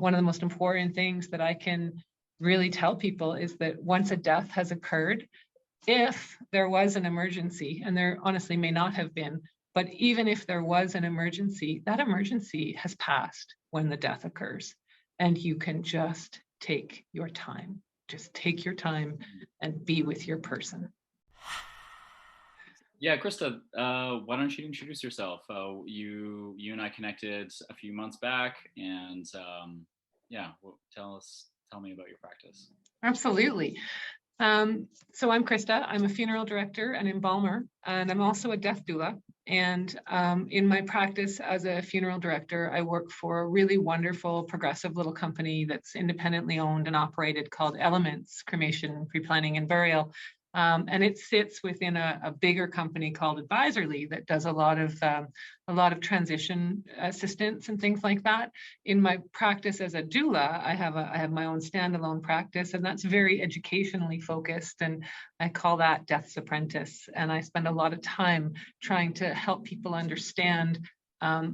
one of the most important things that I can really tell people is that once a death has occurred, if there was an emergency, and there honestly may not have been, but even if there was an emergency, that emergency has passed when the death occurs. And you can just take your time. Just take your time and be with your person. Yeah, Krista, why don't you introduce yourself? You and I connected a few months back, and yeah, tell me about your practice. Absolutely. So I'm Krista. I'm a funeral director and embalmer, and I'm also a death doula. And in my practice as a funeral director, I work for a really wonderful, progressive little company that's independently owned and operated called Elements Cremation, Pre-Planning and Burial. And it sits within a bigger company called Advisorly that does a lot of transition assistance and things like that. In my practice as a doula, I have my own standalone practice, and that's very educationally focused, and I call that Death's Apprentice. And I spend a lot of time trying to help people understand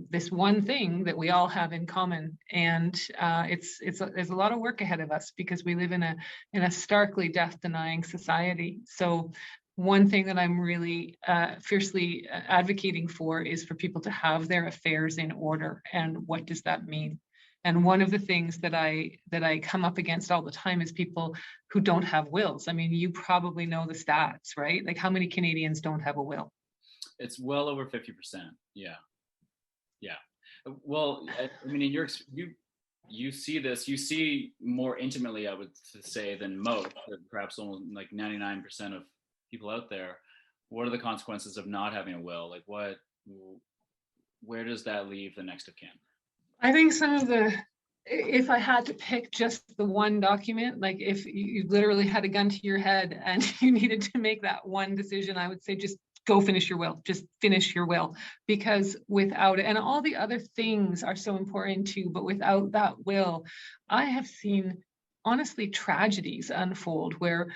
this one thing that we all have in common, and there's a lot of work ahead of us because we live in a starkly death-denying society. So one thing that I'm really fiercely advocating for is for people to have their affairs in order. And what does that mean? And one of the things that I come up against all the time is people who don't have wills. I mean, you probably know the stats, right? Like, how many Canadians don't have a will? It's well over 50%. Yeah. Yeah. Well, I mean, you see this, you see more intimately, I would say, than most, perhaps almost like 99% of people out there. What are the consequences of not having a will? Like, where does that leave the next of kin? I think if I had to pick just the one document, like if you literally had a gun to your head and you needed to make that one decision, I would say just go finish your will. Just finish your will, because without it, and all the other things are so important too, but without that will, I have seen honestly tragedies unfold where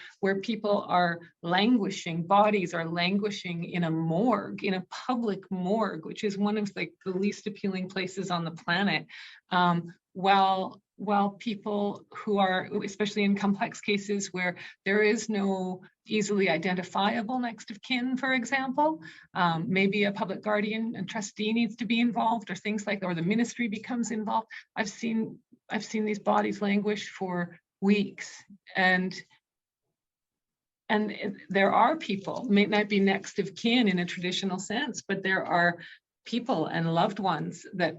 people are languishing, bodies are languishing in a morgue, in a public morgue, which is one of like the least appealing places on the planet, while people who are, especially in complex cases where there is no easily identifiable next of kin, for example, maybe a public guardian and trustee needs to be involved, or things like that, or the ministry becomes involved. I've seen these bodies languish for weeks, and there are people, may not be next of kin in a traditional sense, but there are people and loved ones that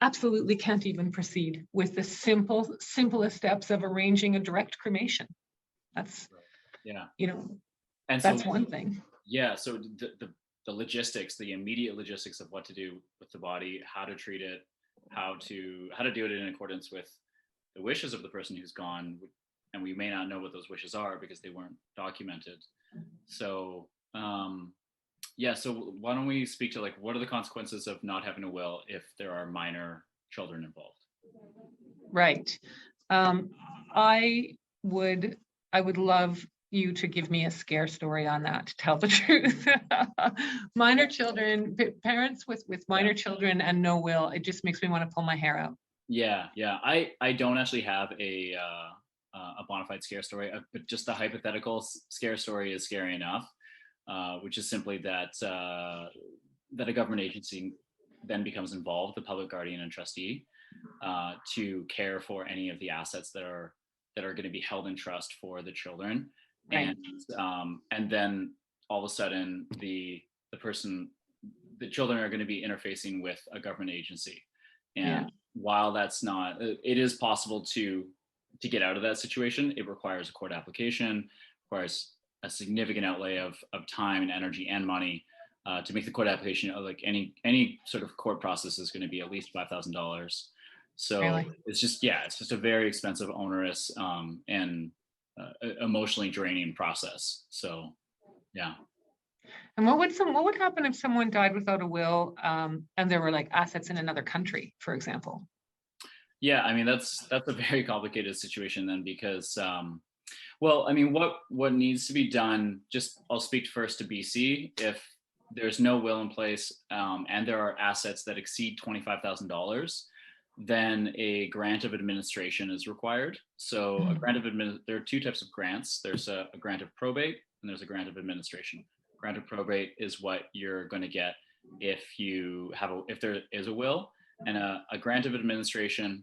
absolutely can't even proceed with the simplest steps of arranging a direct cremation. That's, yeah, and that's so, one thing. Yeah, so the logistics, the immediate logistics of what to do with the body, how to treat it, how to do it in accordance with the wishes of the person who's gone, and we may not know what those wishes are because they weren't documented. So yeah, so why don't we speak to, like, what are the consequences of not having a will if there are minor children involved? Right. I would love you to give me a scare story on that, to tell the truth. Minor children, parents with minor children and no will, it just makes me want to pull my hair out. Yeah. I don't actually have a bona fide scare story, but just the hypothetical scare story is scary enough. Which is simply that a government agency then becomes involved, the public guardian and trustee, to care for any of the assets that are going to be held in trust for the children, right. And then all of a sudden the children are going to be interfacing with a government agency, and while that's not, it is possible to get out of that situation. It requires a court application, requires a significant outlay of time and energy and money to make the court application. Like any sort of court process is going to be at least $5,000. So really? It's just a very expensive, onerous, and emotionally draining process. So, yeah. And what would happen if someone died without a will, and there were like assets in another country, for example? Yeah, I mean that's a very complicated situation then, because well, I mean, what needs to be done, I'll speak first to BC. If there's no will in place, and there are assets that exceed $25,000, then a grant of administration is required. So a grant of there are two types of grants. There's a grant of probate and there's a grant of administration. Grant of probate is what you're going to get if you have if there is a will, and a grant of administration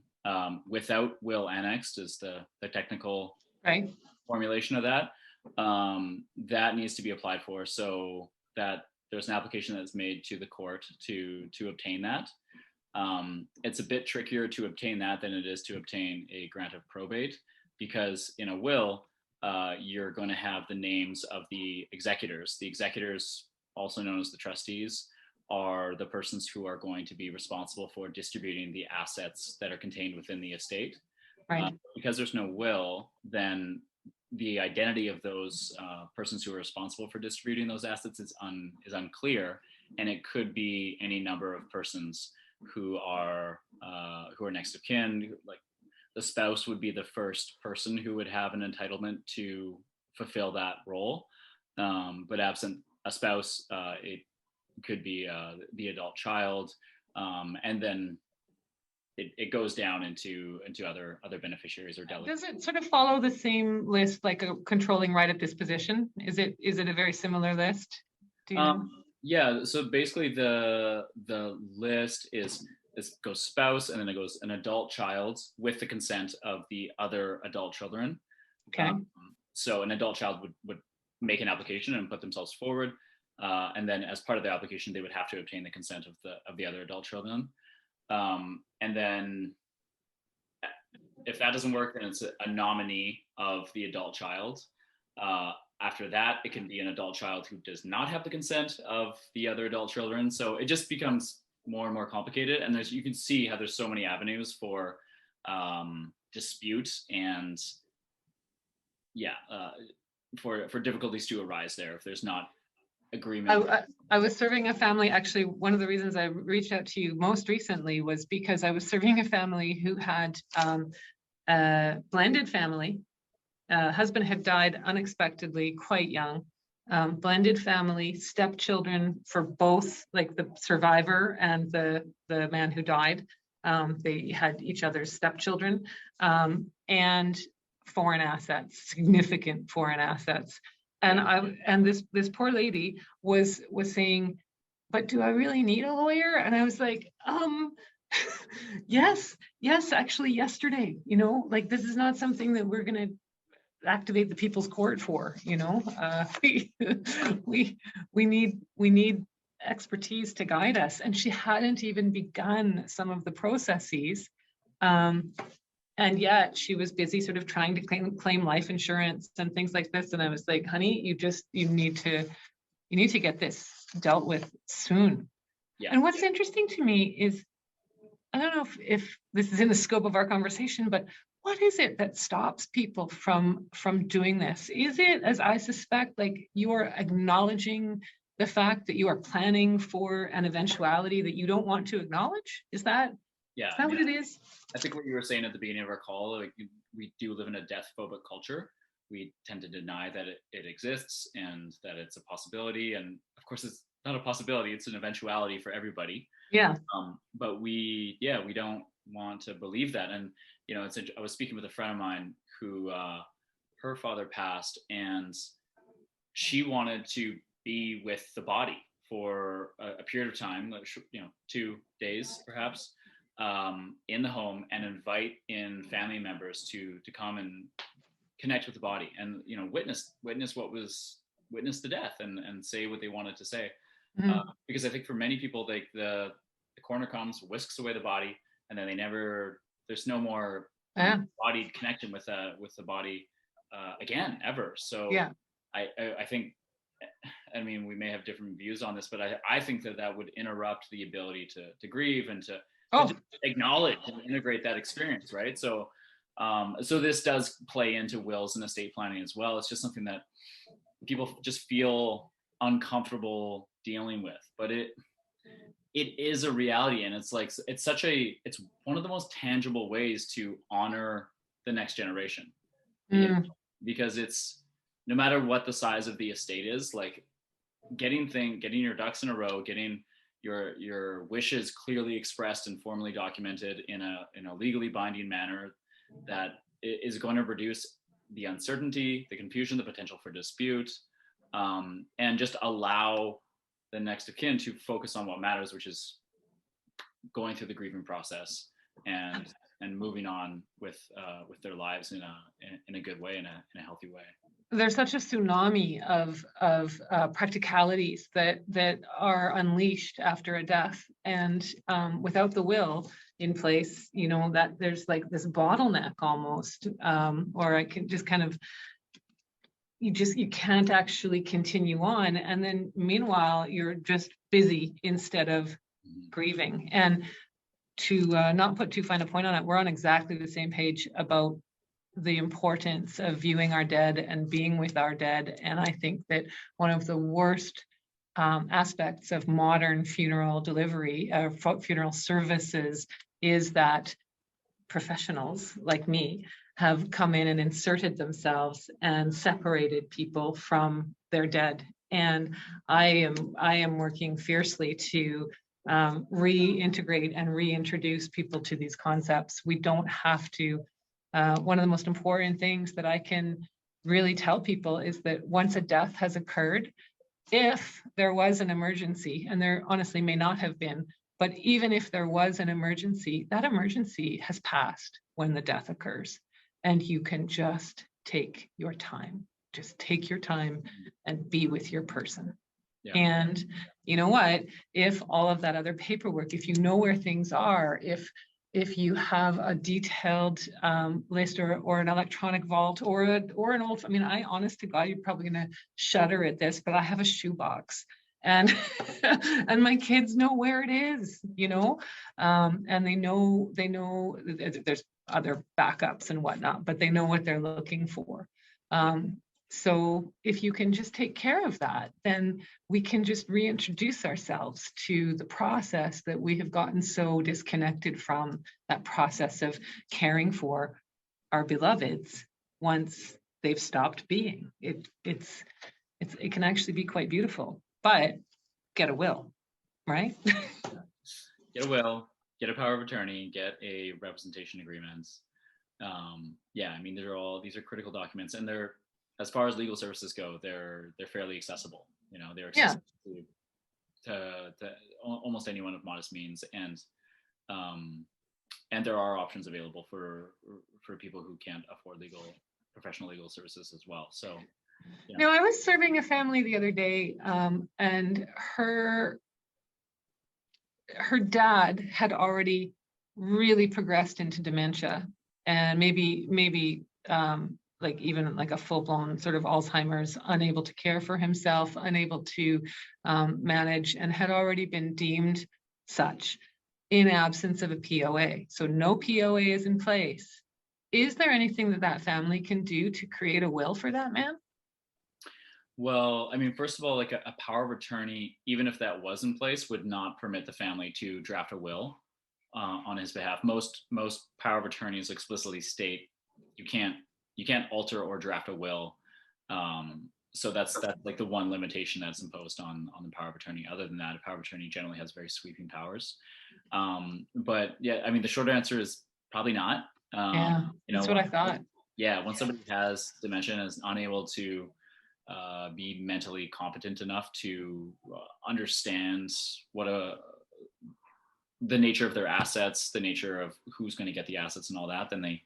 without will annexed is the technical Right. formulation of that. That needs to be applied for, so that there's an application that's made to the court to obtain that. It's a bit trickier to obtain that than it is to obtain a grant of probate, because in a will, you're going to have the names of the executors. The executors, also known as the trustees, are the persons who are going to be responsible for distributing the assets that are contained within the estate. Right. Because there's no will, then the identity of those persons who are responsible for distributing those assets is unclear, and it could be any number of persons who are next of kin. Like the spouse would be the first person who would have an entitlement to fulfill that role, but absent a spouse, it could be the adult child, and then it goes down into other beneficiaries or delegates. Does it sort of follow the same list, like a controlling right of disposition? Is it a very similar list? Do you know? Yeah, so basically the list goes spouse, and then it goes an adult child with the consent of the other adult children. Okay. So an adult child would make an application and put themselves forward, and then as part of the application, they would have to obtain the consent of the other adult children. And then if that doesn't work, then it's a nominee of the adult child. After that, it can be an adult child who does not have the consent of the other adult children. So it just becomes more and more complicated. And you can see how there's so many avenues for dispute and for difficulties to arise there if there's not agreement. I was serving a family. Actually, one of the reasons I reached out to you most recently was because I was serving a family who had a blended family. Husband had died unexpectedly, quite young. Blended family, stepchildren for both, like the survivor and the man who died. They had each other's stepchildren, and foreign assets, significant foreign assets. And this poor lady was saying, but do I really need a lawyer? And I was like, yes, actually yesterday, like this is not something that we're going to activate the People's Court for, we need expertise to guide us. And she hadn't even begun some of the processes. And yet she was busy sort of trying to claim life insurance and things like this. And I was like, honey, you need to get this dealt with soon. Yeah. And what's interesting to me is, I don't know if this is in the scope of our conversation, but what is it that stops people from doing this? Is it, as I suspect, like you are acknowledging the fact that you are planning for an eventuality that you don't want to acknowledge? Is that what it is? I think what you were saying at the beginning of our call, like we do live in a death phobic culture. We tend to deny that it exists and that it's a possibility. And of course, it's not a possibility; it's an eventuality for everybody. Yeah. But we don't want to believe that. And I was speaking with a friend of mine who her father passed, and she wanted to be with the body for a period of time, 2 days perhaps, in the home, and invite in family members to come and connect with the body and witness the death and say what they wanted to say. Mm-hmm. Because I think for many people, like the coroner comes, whisks away the body, and then there's no more embodied connection with the body again ever. So yeah. I think, I mean, we may have different views on this, but I think that would interrupt the ability to grieve and to acknowledge and integrate that experience, right? So this does play into wills and estate planning as well. It's just something that people just feel uncomfortable dealing with, but it is a reality, and it's one of the most tangible ways to honor the next generation. Because it's, no matter what the size of the estate is, like getting your ducks in a row, getting your wishes clearly expressed and formally documented in a legally binding manner that is going to reduce the uncertainty, the confusion, the potential for dispute, and just allow the next of kin to focus on what matters, which is going through the grieving process and moving on with their lives in a good way, in a healthy way. There's such a tsunami of practicalities that are unleashed after a death, and without the will in place, that there's like this bottleneck almost, or I can just kind of, you can't actually continue on, and then meanwhile you're just busy instead of grieving. And to not put too fine a point on it, we're on exactly the same page about the importance of viewing our dead and being with our dead. And I think that one of the worst aspects of modern funeral delivery, funeral services, is that professionals like me have come in and inserted themselves and separated people from their dead. And I am working fiercely to reintegrate and reintroduce people to these concepts. We don't have to. One of the most important things that I can really tell people is that once a death has occurred, if there was an emergency, and there honestly may not have been, but even if there was an emergency, that emergency has passed when the death occurs. And you can just take your time. Just take your time and be with your person. Yeah. And you know what? If all of that other paperwork, if you know where things are, if you have a detailed list or an electronic vault or an old, I honest to God, you're probably going to shudder at this, but I have a shoebox, and and my kids know where it is, and they know there's other backups and whatnot, but they know what they're looking for. So if you can just take care of that, then we can just reintroduce ourselves to the process that we have gotten so disconnected from, that process of caring for our beloveds once they've stopped being. It can actually be quite beautiful, but get a will, right? Get a will, get a power of attorney, get a representation agreement. These are critical documents, and they're, as far as legal services go, they're fairly accessible. They're accessible to almost anyone of modest means, and there are options available for people who can't afford professional legal services as well. So, I was serving a family the other day, and her dad had already really progressed into dementia, and maybe even like a full-blown sort of Alzheimer's, unable to care for himself, unable to manage, and had already been deemed such in absence of a POA. So no POA is in place. Is there anything that family can do to create a will for that man? Well, first of all, like a power of attorney, even if that was in place, would not permit the family to draft a will on his behalf. Most power of attorneys explicitly state you can't alter or draft a will. So that's like the one limitation that's imposed on the power of attorney. Other than that, a power of attorney generally has very sweeping powers. But yeah, the short answer is probably not. That's what I thought. Yeah, when somebody has dementia and is unable to be mentally competent enough to understand the nature of their assets, the nature of who's going to get the assets and all that, then they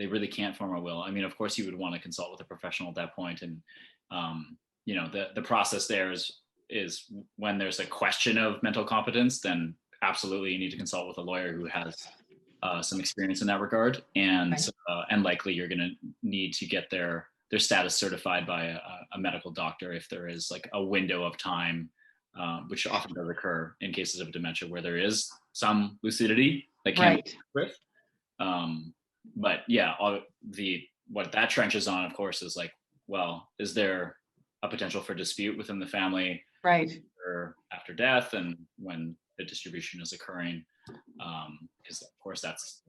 really can't form a will. Of course, you would want to consult with a professional at that point, and the process there is when there's a question of mental competence, then absolutely you need to consult with a lawyer who has some experience in that regard, and likely you're going to need to get their status certified by a medical doctor if there is like a window of time, which often does occur in cases of dementia where there is some lucidity that can be with. But yeah, what that trenches on, of course, is like, well, is there a potential for dispute within the family, after death and when the distribution is occurring? Because of course that's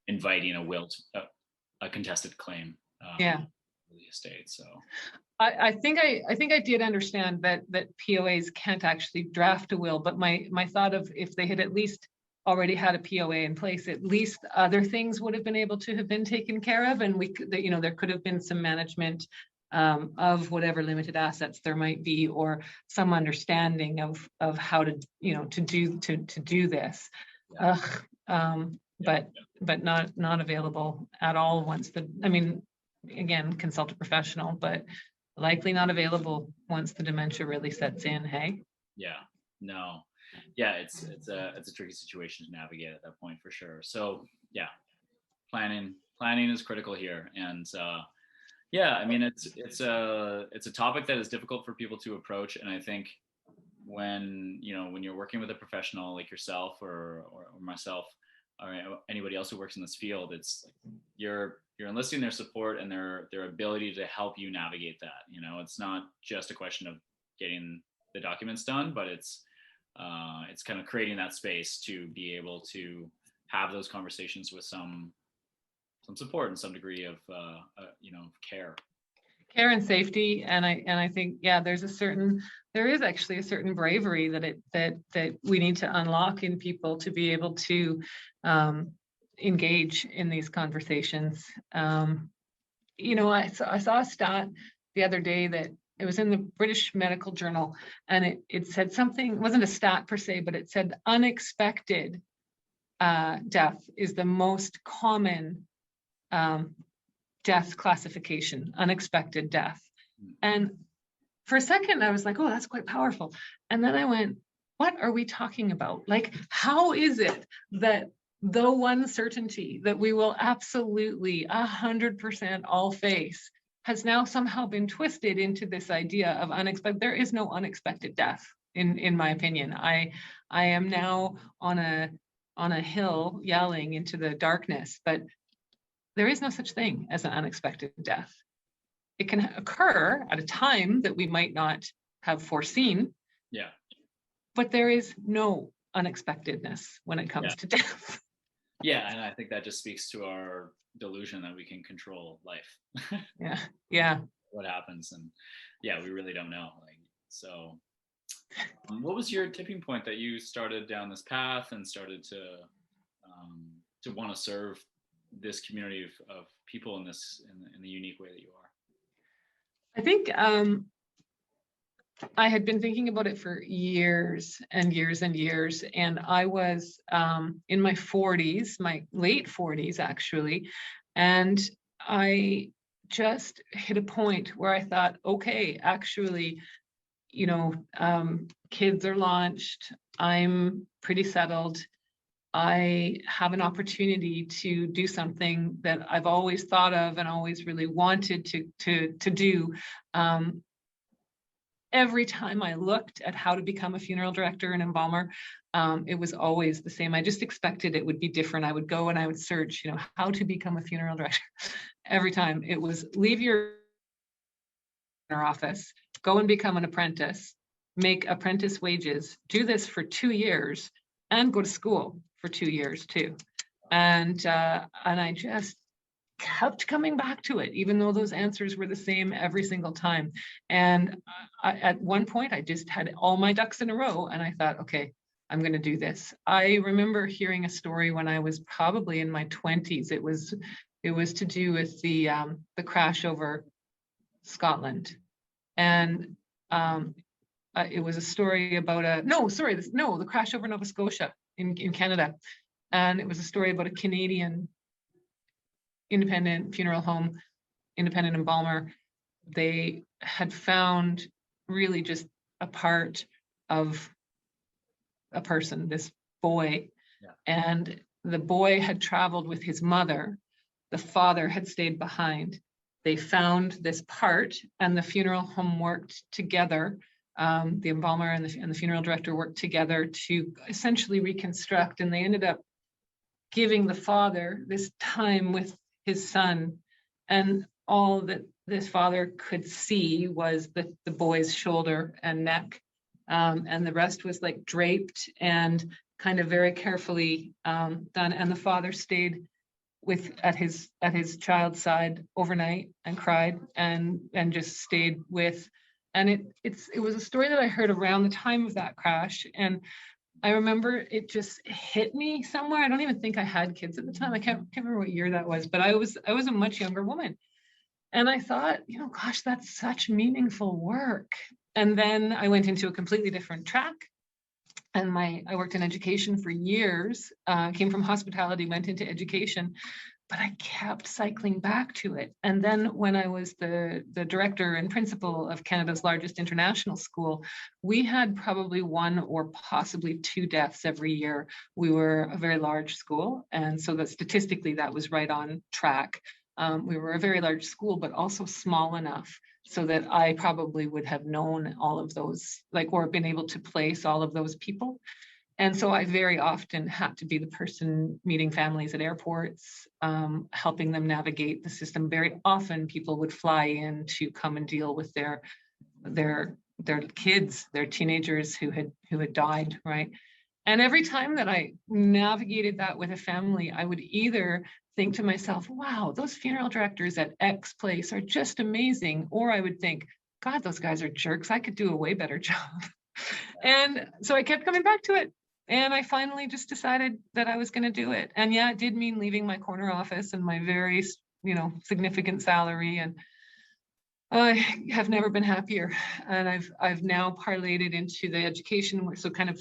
inviting a will, a contested claim. the estate. So I think I did understand that POAs can't actually draft a will, but my thought of if they had at least already had a POA in place, at least other things would have been able to have been taken care of, and we could, you know, there could have been some management of whatever limited assets there might be, or some understanding of how to, you know, to do this. yeah. But not available at all once I mean, again, consult a professional, but likely not available once the dementia really sets in. Hey. Yeah, no, yeah, it's a tricky situation to navigate at that point for sure. So yeah, planning is critical here, and yeah, I mean it's a topic that is difficult for people to approach, and I think when you're working with a professional like yourself or myself or anybody else who works in this field, it's like you're enlisting their support and their ability to help you navigate that. It's not just a question of getting the documents done, but it's kind of creating that space to be able to have those conversations with some support and some degree of care and safety. And I think, yeah, there is actually a certain bravery that we need to unlock in people to be able to engage in these conversations. I saw a stat the other day that it was in the British Medical Journal, and it said something, it wasn't a stat per se, but it said unexpected death is the most common death classification, unexpected death. And for a second, I was like, oh, that's quite powerful. And then I went, what are we talking about? Like, how is it that the one certainty that we will absolutely 100% all face has now somehow been twisted into this idea of unexpected? There is no unexpected death, in my opinion. I am now on a hill yelling into the darkness, but there is no such thing as an unexpected death. It can occur at a time that we might not have foreseen. Yeah. But there is no unexpectedness when it comes to death. Yeah, and I think that just speaks to our delusion that we can control life. Yeah. What happens, and yeah, we really don't know. So, what was your tipping point that you started down this path and started to want to serve this community of people in the unique way that you are? I think I had been thinking about it for years and years and years, and I was in my 40s, my late 40s actually, and I just hit a point where I thought, okay, actually, kids are launched, I'm pretty settled, I have an opportunity to do something that I've always thought of and always really wanted to do. Every time I looked at how to become a funeral director and embalmer, it was always the same. I just expected it would be different. I would go and I would search, how to become a funeral director. Every time it was leave your office, go and become an apprentice, make apprentice wages, do this for 2 years, and go to school for 2 years too. And I just kept coming back to it, even though those answers were the same every single time. And at one point, I just had all my ducks in a row, and I thought, okay, I'm going to do this. I remember hearing a story when I was probably in my 20s. It was to do with the crash over Scotland, and it was a story about the crash over Nova Scotia in Canada, and it was a story about a Canadian independent funeral home, independent embalmer. They had found really just a part of a person, this boy. Yeah. And the boy had traveled with his mother. The father had stayed behind. They found this part, and the funeral home worked together. The embalmer and the funeral director worked together to essentially reconstruct, and they ended up giving the father this time with his son, and all that this father could see was the boy's shoulder and neck, and the rest was like draped and kind of very carefully done. And the father stayed at his child's side overnight and cried and just stayed with. And it was a story that I heard around the time of that crash. And I remember it just hit me somewhere. I don't even think I had kids at the time. I can't remember what year that was, but I was a much younger woman. And I thought, gosh, that's such meaningful work. And then I went into a completely different track. And I worked in education for years, came from hospitality, went into education, but I kept cycling back to it. And then when I was the director and principal of Canada's largest international school, we had probably one or possibly two deaths every year. We were a very large school. And so that statistically, that was right on track. We were a very large school, but also small enough so that I probably would have known all of those, or been able to place all of those people. And so I very often had to be the person meeting families at airports, helping them navigate the system. Very often people would fly in to come and deal with their kids, their teenagers who had died, right? And every time that I navigated that with a family, I would either think to myself, wow, those funeral directors at X place are just amazing. Or I would think, God, those guys are jerks. I could do a way better job. And so I kept coming back to it. And I finally just decided that I was going to do it. And yeah, it did mean leaving my corner office and my very, significant salary. And I have never been happier. And I've now parlayed it into the education, so kind of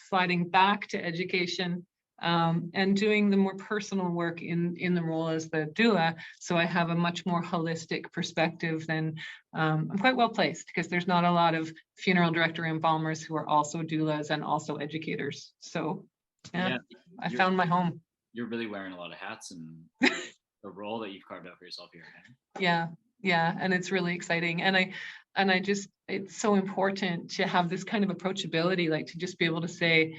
sliding back to education, and doing the more personal work in the role as the doula. So I have a much more holistic perspective than I'm quite well placed, because there's not a lot of funeral director embalmers who are also doulas and also educators. So yeah, I found my home. You're really wearing a lot of hats and the role that you've carved out for yourself here. Yeah. Yeah, and it's really exciting. And I just, it's so important to have this kind of approachability, to just be able to say,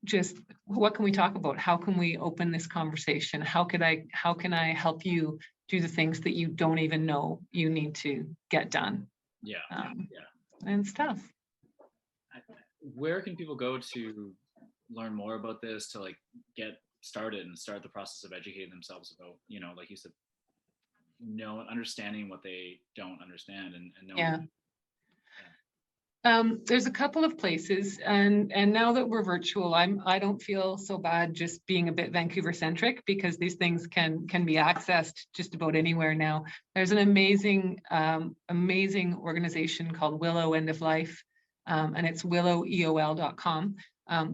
just what can we talk about? How can we open this conversation? How can I help you do the things that you don't even know you need to get done? Yeah. And stuff. Where can people go to learn more about this, to get started and start the process of educating themselves about, like you said, understanding what they don't understand and knowing. There's a couple of places, and now that we're virtual, I don't feel so bad just being a bit Vancouver centric, because these things can be accessed just about anywhere now. There's an amazing organization called Willow End of Life, and it's willoweol.com.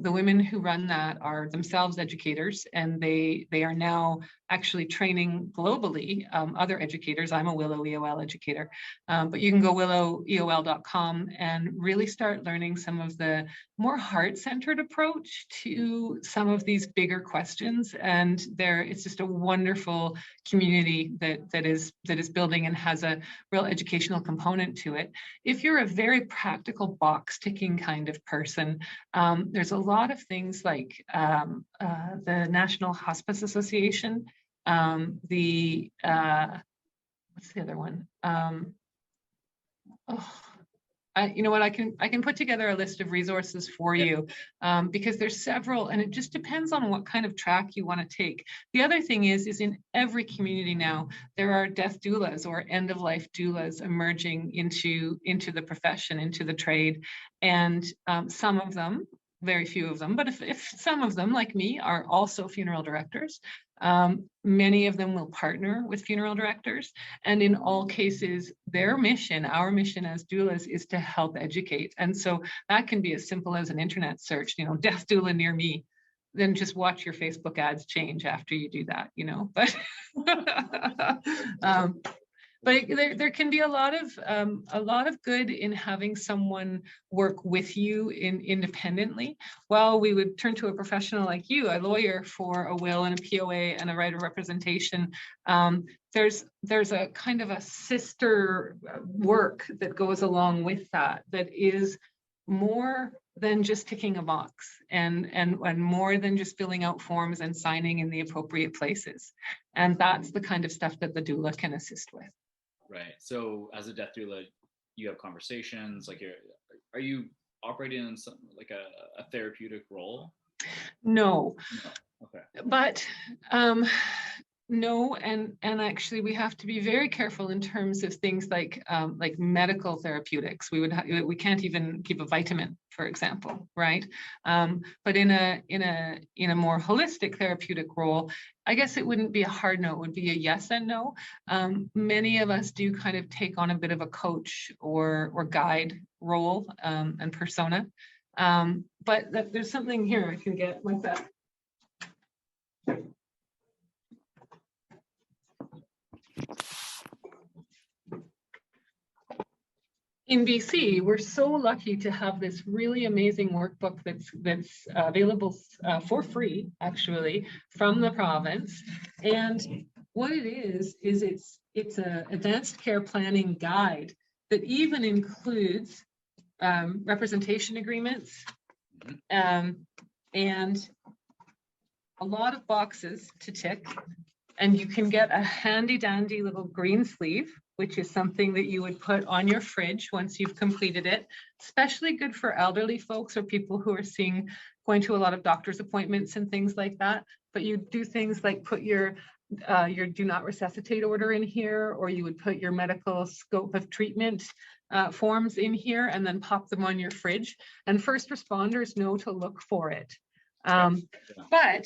The women who run that are themselves educators, and they are now actually training globally other educators. I'm a Willow EOL educator, but you can go willoweol.com and really start learning some of the more heart-centered approach to some of these bigger questions. And it's just a wonderful community that is building and has a real educational component to it. If you're a very practical box-ticking kind of person, there's a lot of things like the National Hospice Association, what's the other one? You know what, I can put together a list of resources for you, because there's several, and it just depends on what kind of track you want to take. The other thing is in every community now, there are death doulas or end-of-life doulas emerging into the profession, into the trade. And some of them, very few of them, but if some of them, like me, are also funeral directors, many of them will partner with funeral directors. And in all cases, our mission as doulas is to help educate. And so that can be as simple as an internet search, death doula near me. Then just watch your Facebook ads change after you do that, but there can be a lot of good in having someone work with you independently, while we would turn to a professional like you, a lawyer, for a will and a POA and a right of representation. There's a kind of a sister work that goes along with that is more than just ticking a box, and more than just filling out forms and signing in the appropriate places. And that's the kind of stuff that the doula can assist with. Right. So as a death doula, you have conversations, are you operating in some a therapeutic role? No. Okay. But no, and actually we have to be very careful in terms of things like medical therapeutics. We can't even give a vitamin, for example, right? But in a more holistic therapeutic role, I guess it wouldn't be a hard no, it would be a yes and no. Many of us do kind of take on a bit of a coach or guide role and persona. But there's something here I can get like that. In BC, we're so lucky to have this really amazing workbook that's available for free, actually, from the province. And what it is it's an advanced care planning guide that even includes representation agreements and a lot of boxes to tick. And you can get a handy dandy little green sleeve, which is something that you would put on your fridge once you've completed it. Especially good for elderly folks or people who are going to a lot of doctor's appointments and things like that. But you do things like put your do not resuscitate order in here, or you would put your medical scope of treatment forms in here and then pop them on your fridge. And first responders know to look for it. But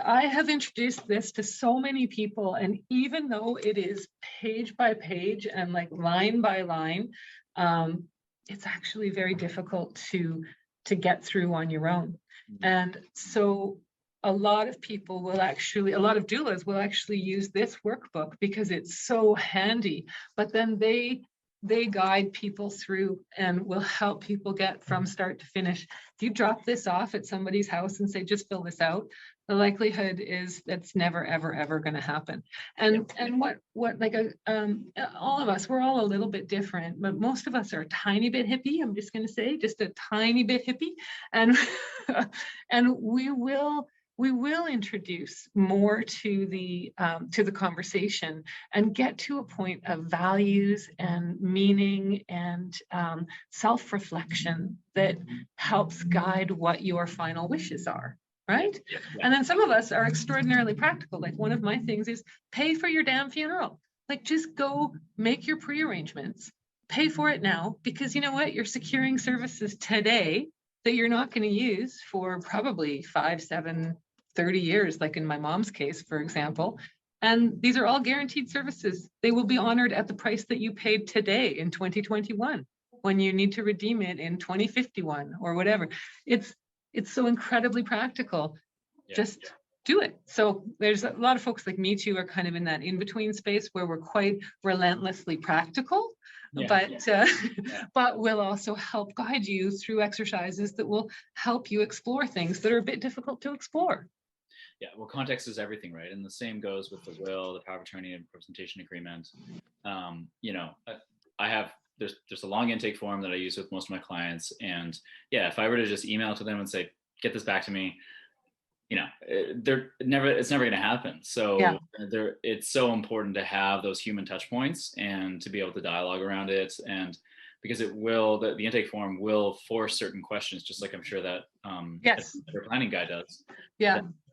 I have introduced this to so many people, and even though it is page by page and like line by line, it's actually very difficult to get through on your own. And so a lot of doulas will actually use this workbook because it's so handy, but then they guide people through and will help people get from start to finish. If you drop this off at somebody's house and say, just fill this out, the likelihood is that's never, ever, ever going to happen. And all of us, we're all a little bit different, but most of us are a tiny bit hippie. I'm just going to say, just a tiny bit hippie. And, and we will introduce more to the conversation and get to a point of values and meaning and self-reflection that helps guide what your final wishes are, right? Yeah. And then some of us are extraordinarily practical. Like one of my things is pay for your damn funeral. Like just go make your pre-arrangements, pay for it now, because you know what? You're securing services today that you're not going to use for probably 5, 7, 30 years, like in my mom's case, for example. And these are all guaranteed services. They will be honored at the price that you paid today in 2021, when you need to redeem it in 2051 or whatever. It's so incredibly practical. Just do it. So there's a lot of folks like me too are kind of in that in-between space where we're quite relentlessly practical. But will also help guide you through exercises that will help you explore things that are a bit difficult to explore. Yeah, well, context is everything, right? And the same goes with the will, the power of attorney, and representation agreement. There's a long intake form that I use with most of my clients, and if I were to just email to them and say, "Get this back to me," it's never going to happen. So it's so important to have those human touch points and to be able to dialogue around it, and because the intake form will force certain questions, just like I'm sure that their planning guide does.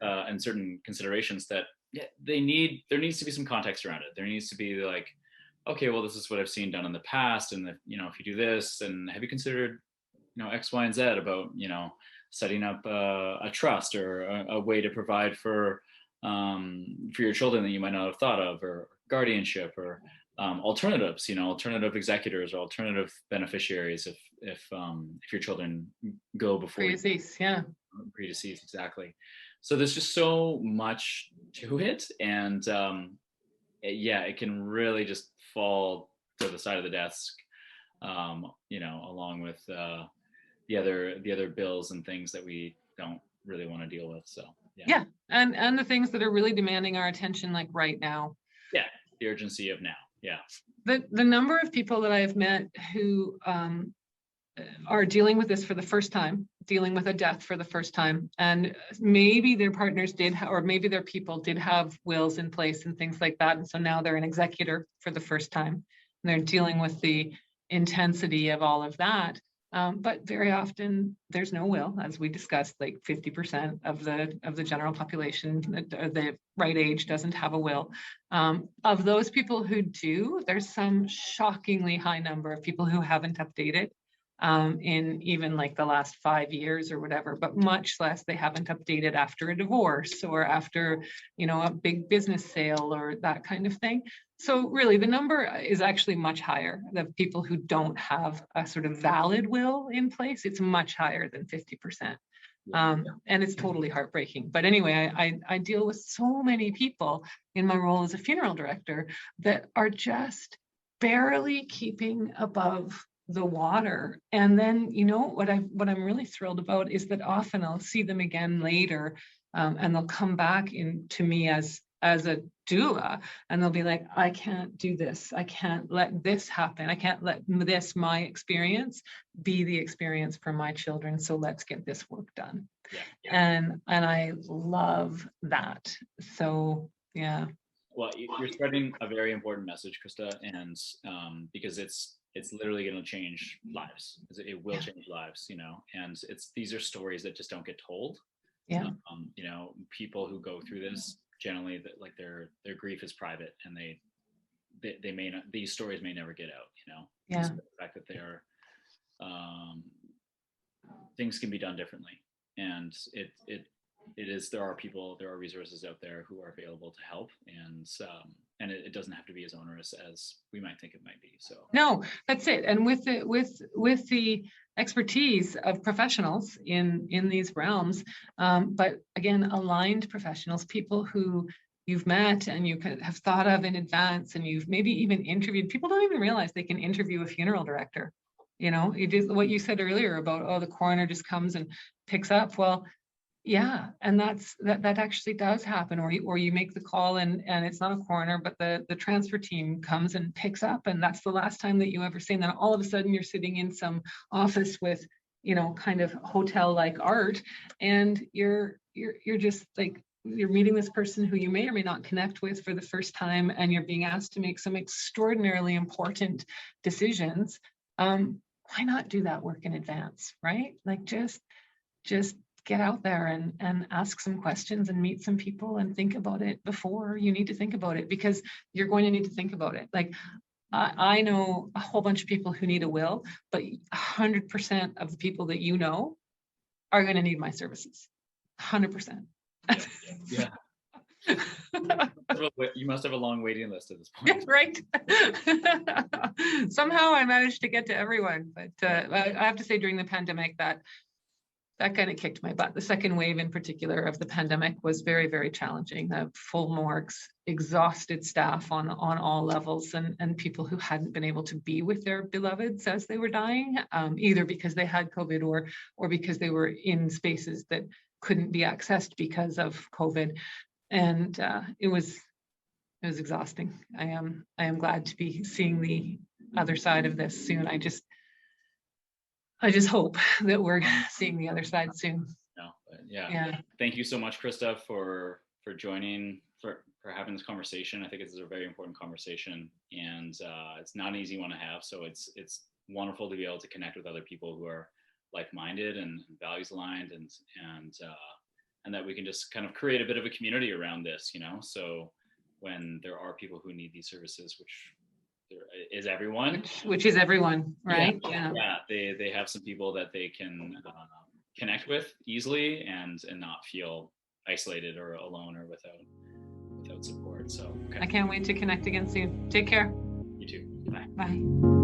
And certain considerations that there needs to be some context around it. There needs to be like, okay, well, this is what I've seen done in the past, and if you do this, and have you considered X, Y, and Z about setting up a trust or a way to provide for your children that you might not have thought of, or guardianship, or alternatives, alternative executors or alternative beneficiaries if your children go before pre-deceased, exactly. So there's just so much to it, and it can really just fall to the side of the desk, along with the other bills and things that we don't really want to deal with. So and the things that are really demanding our attention, like right now. The urgency of now. The number of people that I have met who are dealing with this for the first time, dealing with a death for the first time, and maybe their partners or maybe their people did have wills in place and things like that, and so now they're an executor for the first time, and they're dealing with the intensity of all of that. But very often there's no will, as we discussed, like 50% of the general population, the right age, doesn't have a will. Of those people who do, there's some shockingly high number of people who haven't updated in even like the last 5 years or whatever, but much less they haven't updated after a divorce or after, a big business sale or that kind of thing. So really the number is actually much higher. The people who don't have a sort of valid will in place, it's much higher than 50%. And it's totally heartbreaking. But anyway, I deal with so many people in my role as a funeral director that are just barely keeping above the water. And then, what I'm really thrilled about is that often I'll see them again later, and they'll come back to me as a doula, and they'll be like, I can't do this. I can't let this happen. I can't let my experience be the experience for my children. So let's get this work done. Yeah. And I love that. So yeah. Well, you're spreading a very important message, Krista, and because it's literally going to change lives. It will change lives, and these are stories that just don't get told. Yeah. People who go through this, generally, that like their grief is private, and they may not, these stories may never get out. Yeah. So the fact that they're things can be done differently, and there are resources out there who are available to help, and it doesn't have to be as onerous as we might think it might be. So no, that's it. And with the expertise of professionals in these realms, but again, aligned professionals, people who you've met and you have thought of in advance, and you've maybe even interviewed. People don't even realize they can interview a funeral director. You did what you said earlier about, the coroner just comes and picks up. Well, yeah, and that actually does happen, or you make the call and it's not a coroner, but the transfer team comes and picks up, and that's the last time that you ever see. And then all of a sudden you're sitting in some office with, kind of hotel-like art, and you're just like, you're meeting this person who you may or may not connect with for the first time, and you're being asked to make some extraordinarily important decisions. Why not do that work in advance, right? Like just get out there and ask some questions and meet some people and think about it before you need to think about it, because you're going to need to think about it. Like I know a whole bunch of people who need a will, but 100% of the people that are going to need my services. 100%. Yeah. You must have a long waiting list at this point. Right. Somehow I managed to get to everyone, but I have to say, during the pandemic, that kind of kicked my butt. The second wave in particular of the pandemic was very, very challenging. The full morgues, exhausted staff on all levels, and people who hadn't been able to be with their beloveds as they were dying, either because they had COVID or because they were in spaces that couldn't be accessed because of COVID. And it was exhausting. I am glad to be seeing the other side of this soon. I just hope that we're seeing the other side soon. No, yeah. Thank you so much, Krista, for joining, for having this conversation. I think it's a very important conversation, and it's not an easy one to have. So it's wonderful to be able to connect with other people who are like-minded and values aligned, and that we can just kind of create a bit of a community around this. So when there are people who need these services, which there is everyone, which is everyone, right? Yeah. They have some people that they can connect with easily and not feel isolated or alone or without support. So I can't wait to connect again soon. Take care. You too. Bye. Bye.